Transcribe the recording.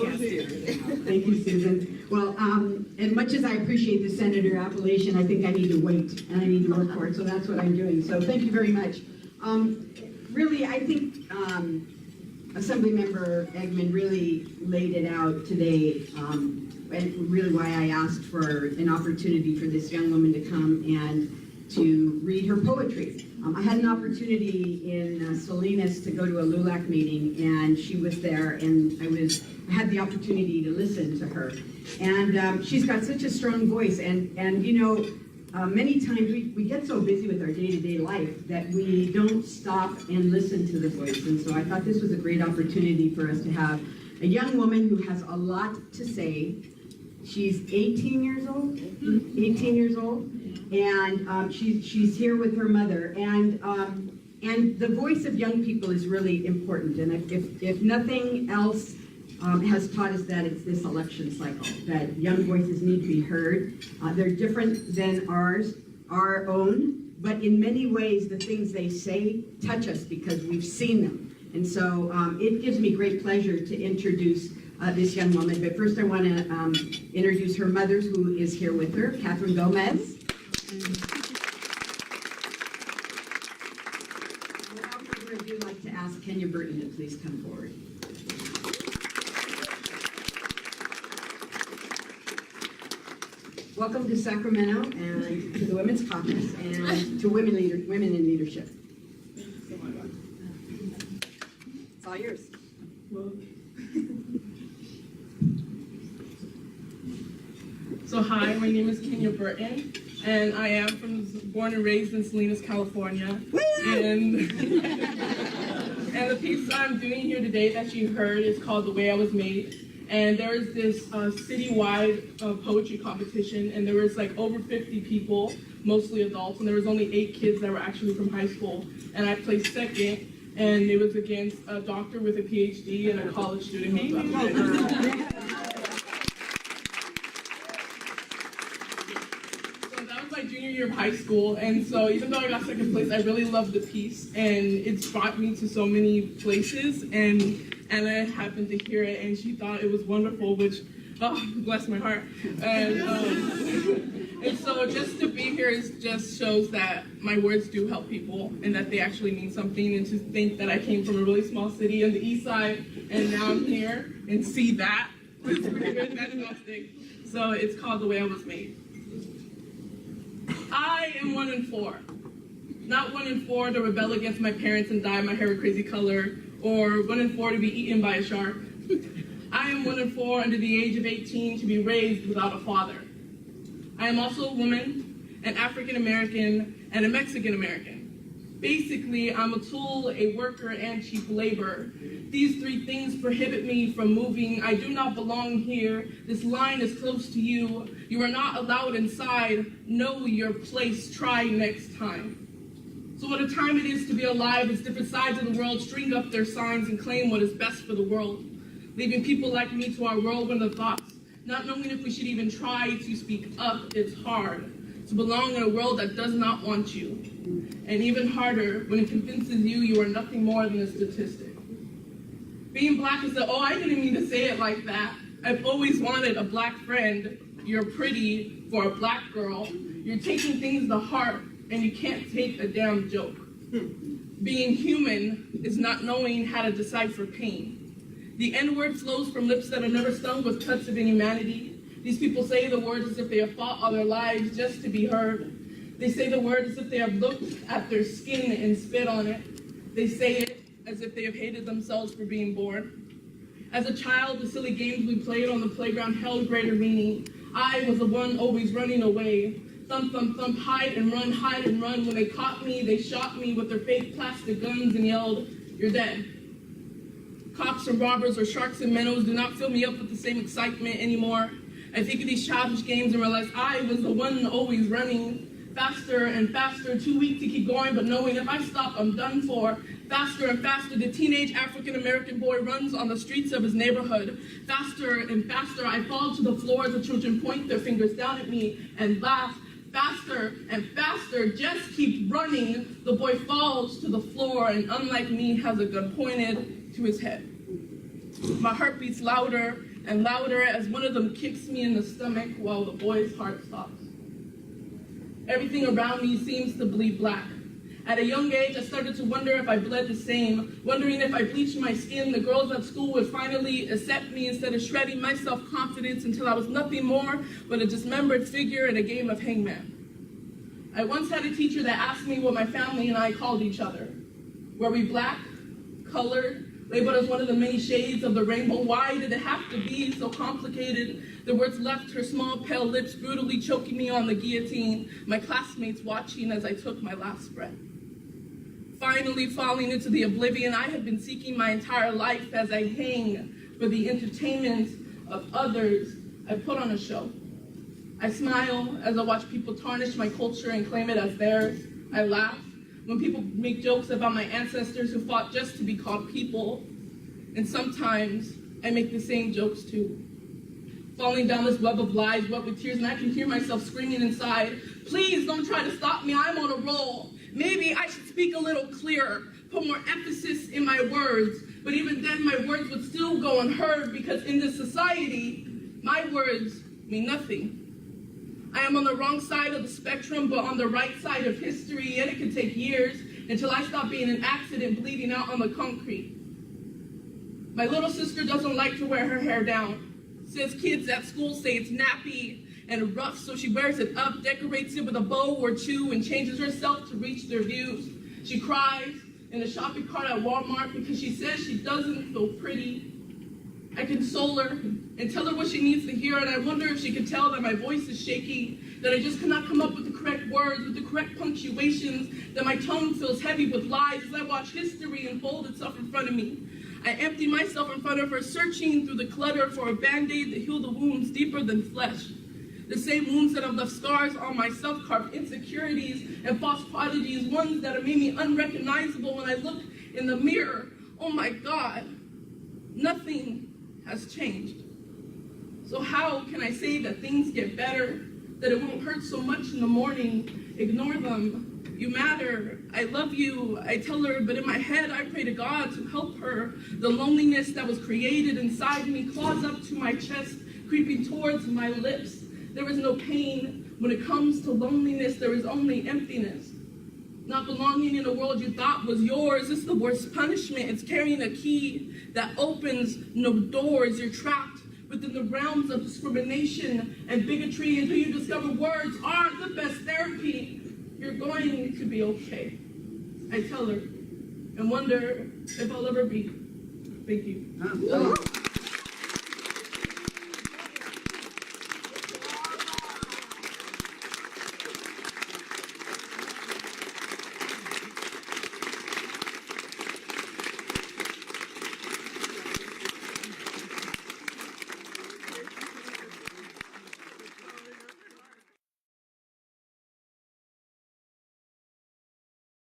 Thank you, Susan. Well, and much as I appreciate the senator appellation, I think I need to wait and I need to work for it, so that's what I'm doing. So thank you very much. Really, I think Assemblymember Eggman really laid it out today, and really why I asked for an opportunity for this young woman to come and to read her poetry. I had an opportunity in Salinas to go to a LULAC meeting, and she was there, and I had the opportunity to listen to her. And she's got such a strong voice, and you know, many times we get so busy with our day-to-day life that we don't stop and listen to the voice. And so I thought this was a great opportunity for us to have a young woman who has a lot to say. She's 18 years old, 18 years old, and she's here with her mother. And the voice of young people is really important. And if nothing else has taught us that, it's this election cycle, that young voices need to be heard. They're different than our own, but in many ways the things they say touch us because we've seen them. And so it gives me great pleasure to introduce this young woman. But first I want to introduce her mother, who is here with her, Catherine Gomez. Without further ado, I'd like to ask Kenya Burton to please come forward. Welcome to Sacramento and to the Women's Caucus and to women in leadership. It's all yours. So hi, my name is Kenya Burton, and I am born and raised in Salinas, California. And the piece I'm doing here today that you heard is called The Way I Was Made. And there is this citywide poetry competition, and there was like over 50 people, mostly adults, and there was only 8 kids that were actually from high school. And I placed second, and it was against a doctor with a PhD and a college student who was up. So that was my junior year of high school, and so even though I got second place, I really loved the piece, and it's brought me to so many places, and Anna happened to hear it, and she thought it was wonderful, which, oh, bless my heart. And so just to be here just shows that my words do help people, and that they actually mean something, and to think that I came from a really small city on the east side, and now I'm here, and see that, it's pretty fantastic. So it's called The Way I Was Made. I am 1 in 4. Not 1 in 4 to rebel against my parents and dye my hair a crazy color, or 1 in 4 to be eaten by a shark. I am 1 in 4 under the age of 18 to be raised without a father. I am also a woman, an African American, and a Mexican American. Basically, I'm a tool, a worker, and cheap labor. These 3 things prohibit me from moving. I do not belong here. This line is close to you. You are not allowed inside. Know your place. Try next time. So what a time it is to be alive as different sides of the world string up their signs and claim what is best for the world. Leaving people like me to our whirlwind of thoughts, not knowing if we should even try to speak up. It's hard to belong in a world that does not want you. And even harder when it convinces you are nothing more than a statistic. Being black is oh, I didn't mean to say it like that. I've always wanted a black friend. You're pretty for a black girl. You're taking things to heart, and you can't take a damn joke. Being human is not knowing how to decipher pain. The N-word flows from lips that are never stung with cuts of inhumanity. These people say the words as if they have fought all their lives just to be heard. They say the words as if they have looked at their skin and spit on it. They say it as if they have hated themselves for being born. As a child, the silly games we played on the playground held greater meaning. I was the one always running away. Thump, thump, thump, hide and run, hide and run. When they caught me, they shot me with their fake plastic guns and yelled, "You're dead." Cops and robbers or sharks and minnows do not fill me up with the same excitement anymore. I think of these childish games and realize I was the one always running. Faster and faster, too weak to keep going, but knowing if I stop, I'm done for. Faster and faster, the teenage African-American boy runs on the streets of his neighborhood. Faster and faster, I fall to the floor as the children point their fingers down at me and laugh. Faster and faster, just keep running. The boy falls to the floor and unlike me has a gun pointed to his head. My heart beats louder and louder as one of them kicks me in the stomach while the boy's heart stops. Everything around me seems to bleed black. At a young age, I started to wonder if I bled the same, wondering if I bleached my skin, the girls at school would finally accept me instead of shredding my self-confidence until I was nothing more but a dismembered figure in a game of hangman. I once had a teacher that asked me what my family and I called each other. Were we black, colored, labeled as one of the many shades of the rainbow? Why did it have to be so complicated? The words left her small, pale lips brutally choking me on the guillotine, my classmates watching as I took my last breath. Finally falling into the oblivion I had been seeking my entire life as I hang for the entertainment of others, I put on a show. I smile as I watch people tarnish my culture and claim it as theirs. I laugh when people make jokes about my ancestors who fought just to be called people. And sometimes I make the same jokes too. Falling down this web of lies, wet with tears, and I can hear myself screaming inside, please don't try to stop me, I'm on a roll. Maybe I should speak a little clearer, put more emphasis in my words, but even then my words would still go unheard because in this society, my words mean nothing. I am on the wrong side of the spectrum, but on the right side of history, and it could take years until I stop being an accident bleeding out on the concrete. My little sister doesn't like to wear her hair down. Says kids at school say it's nappy and rough, so she wears it up, decorates it with a bow or two, and changes herself to reach their views. She cries in the shopping cart at Walmart because she says she doesn't feel pretty. I console her and tell her what she needs to hear, and I wonder if she could tell that my voice is shaky, that I just cannot come up with the correct words, with the correct punctuations, that my tongue feels heavy with lies as I watch history unfold itself in front of me. I empty myself in front of her, searching through the clutter for a Band-Aid to heal the wounds deeper than flesh. The same wounds that have left scars on my self-carved insecurities and false prodigies, ones that have made me unrecognizable when I look in the mirror. Oh my God, nothing has changed. So how can I say that things get better, that it won't hurt so much in the morning? Ignore them. You matter. I love you. I tell her, but in my head, I pray to God to help her. The loneliness that was created inside me claws up to my chest, creeping towards my lips. There is no pain. When it comes to loneliness, there is only emptiness. Not belonging in a world you thought was yours is the worst punishment. It's carrying a key that opens no doors. You're trapped within the realms of discrimination and bigotry until you discover words aren't the best therapy. You're going to be okay, I tell her, and wonder if I'll ever be. Thank you.